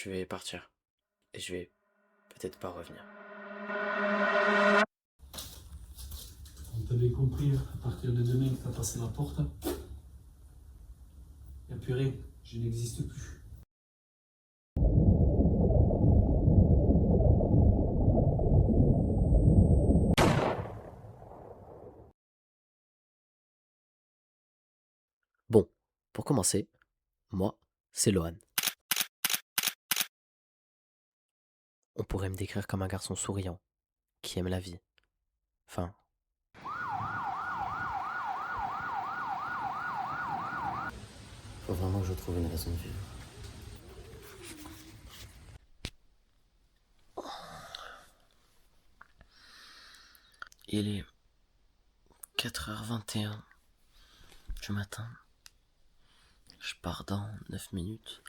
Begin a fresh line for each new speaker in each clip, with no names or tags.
Je vais partir. Et je vais peut-être pas revenir.
Vous t'avez compris, à partir de demain que t'as passé la porte, y a plus rien, je n'existe plus.
Bon, pour commencer, moi, c'est Lohan. On pourrait me décrire comme un garçon souriant, qui aime la vie. Enfin, faut vraiment que je trouve une raison de vivre. Il est 4h21 du matin. Je pars dans 9 minutes.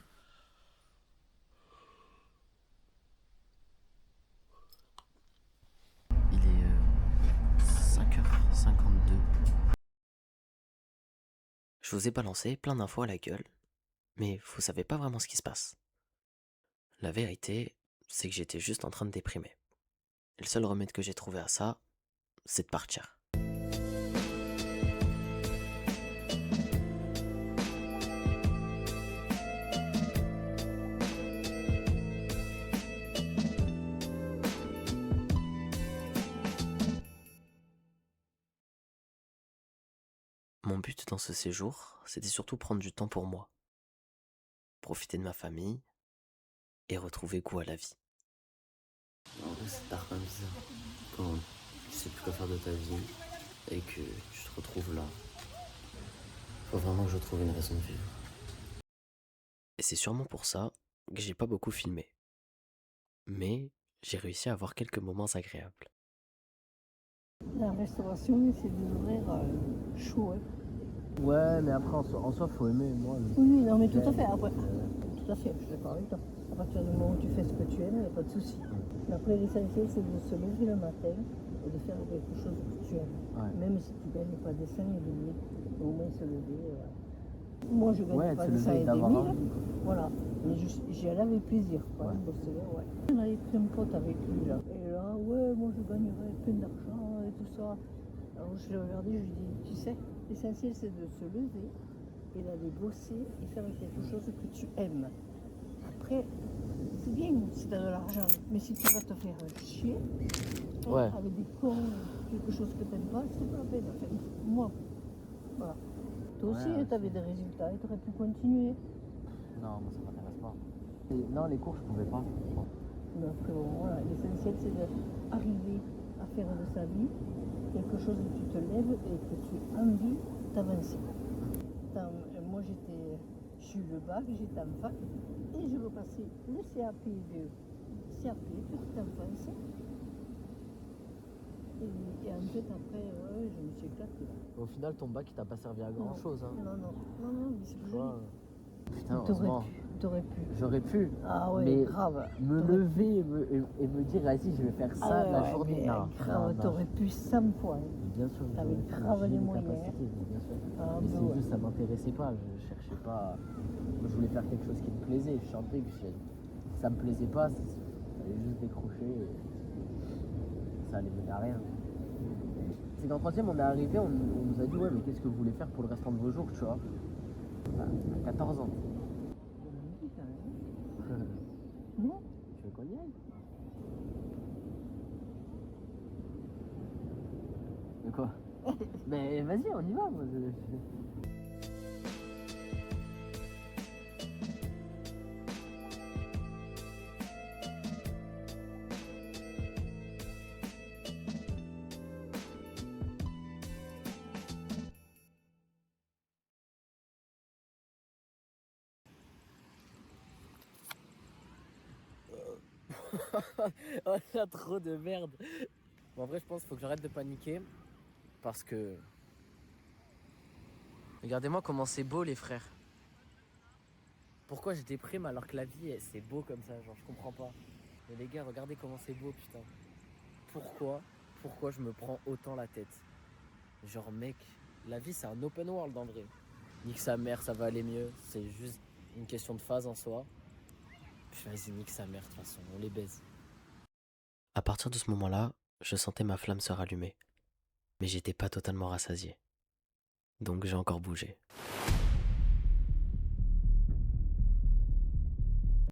Il est 5h52. Je vous ai balancé plein d'infos à la gueule, mais vous savez pas vraiment ce qui se passe. La vérité, c'est que j'étais juste en train de déprimer. Et le seul remède que j'ai trouvé à ça, c'est de partir. Mon but dans ce séjour, c'était surtout prendre du temps pour moi, profiter de ma famille et retrouver goût à la vie. En vrai, c'est tard quand même bizarre. Quand tu sais plus quoi faire de ta vie et que tu te retrouves là. Faut vraiment que je trouve une raison de vivre. Et c'est sûrement pour ça que j'ai pas beaucoup filmé. Mais j'ai réussi à avoir quelques moments agréables.
La restauration, c'est des horaires chauds. Hein.
Ouais, mais après, en soi, faut aimer. Moi,
Oui, non, mais tout à
j'aime.
fait. Après, tout à fait, je suis d'accord avec toi. À partir du moment où tu fais ce que tu aimes, il n'y a pas de souci. Mais après, l'essentiel, c'est de se lever le matin et de faire quelque chose que tu aimes.
Ouais.
Même si tu ne gagnes pas des 5 et demi, au moins se lever. Moi, je gagne
Ouais,
pas
se
des
lever
5
et
et
d'avoir
demi,
envie.
voilà. Mais j'y allais avec plaisir, quoi.
Ouais.
Bosser, ouais. On avait pris un pote avec lui, là. Et là, ouais, moi, je gagnerais plein d'argent et tout ça. Alors, je l'ai regardé, je lui ai dit, tu sais, l'essentiel, c'est de se lever et d'aller bosser et faire quelque chose que tu aimes. Après, c'est bien si tu as de l'argent, mais si tu vas te faire chier,
Ouais.
avec des cons, quelque chose que tu n'aimes pas, c'est pas la peine. Enfin, moi, voilà. Toi aussi,
Ouais,
tu avais des résultats et tu aurais pu continuer.
Non, moi, ça m'intéresse pas. Non, les cours, je pouvais pas.
Mais après, bon, voilà, l'essentiel, c'est d'arriver à faire de sa vie quelque chose où tu te lèves et que tu as envie d'avancer. Moi, j'ai eu le bac, j'étais en fac et je repassais le CAP de CAP, petite enfance. Et en fait, après, ouais, je me suis éclatée.
Au final, ton bac, il t'a pas servi à grand chose. Hein.
Non, mais c'est
Tu
plus
vois. Putain,
T'aurais
heureusement.
pu.
J'aurais pu.
Ah ouais,
mais
grave.
me
T'aurais
lever et me dire, vas-y, je vais faire ça la journée.
Mais
Non,
grave,
non.
t'aurais pu 100 fois. Hein.
Bien sûr,
T'avais
j'aurais pu,
grave
j'ai
les
les
moyens.
capacités, bien sûr.
Ah,
Mais
bah
c'est
ouais.
juste, ça m'intéressait pas. Je cherchais pas. Moi, je voulais faire quelque chose qui me plaisait. Je chantais, que ça me plaisait pas, fallait juste décrocher. Et ça allait mener à rien. C'est qu'en troisième, on est arrivé, on nous a dit, ouais, mais qu'est-ce que vous voulez faire pour le restant de vos jours, tu vois. À 14 ans.
Non.
Tu veux qu'on y aille? De quoi? Mais vas-y, on y va. Moi, Oh, il y a trop de merde. Bon, en vrai, je pense qu'il faut que j'arrête de paniquer. Parce que... Regardez-moi comment c'est beau, les frères. Pourquoi je déprime alors que la vie, c'est beau comme ça? Genre, je comprends pas. Mais les gars, regardez comment c'est beau, putain. Pourquoi je me prends autant la tête? Genre, mec, la vie, c'est un open world, en vrai. Nique sa mère, ça va aller mieux. C'est juste une question de phase en soi. Puis vas-y, nique sa mère, de toute façon, on les baise.
À partir de ce moment-là, je sentais ma flamme se rallumer. Mais j'étais pas totalement rassasié. Donc j'ai encore bougé.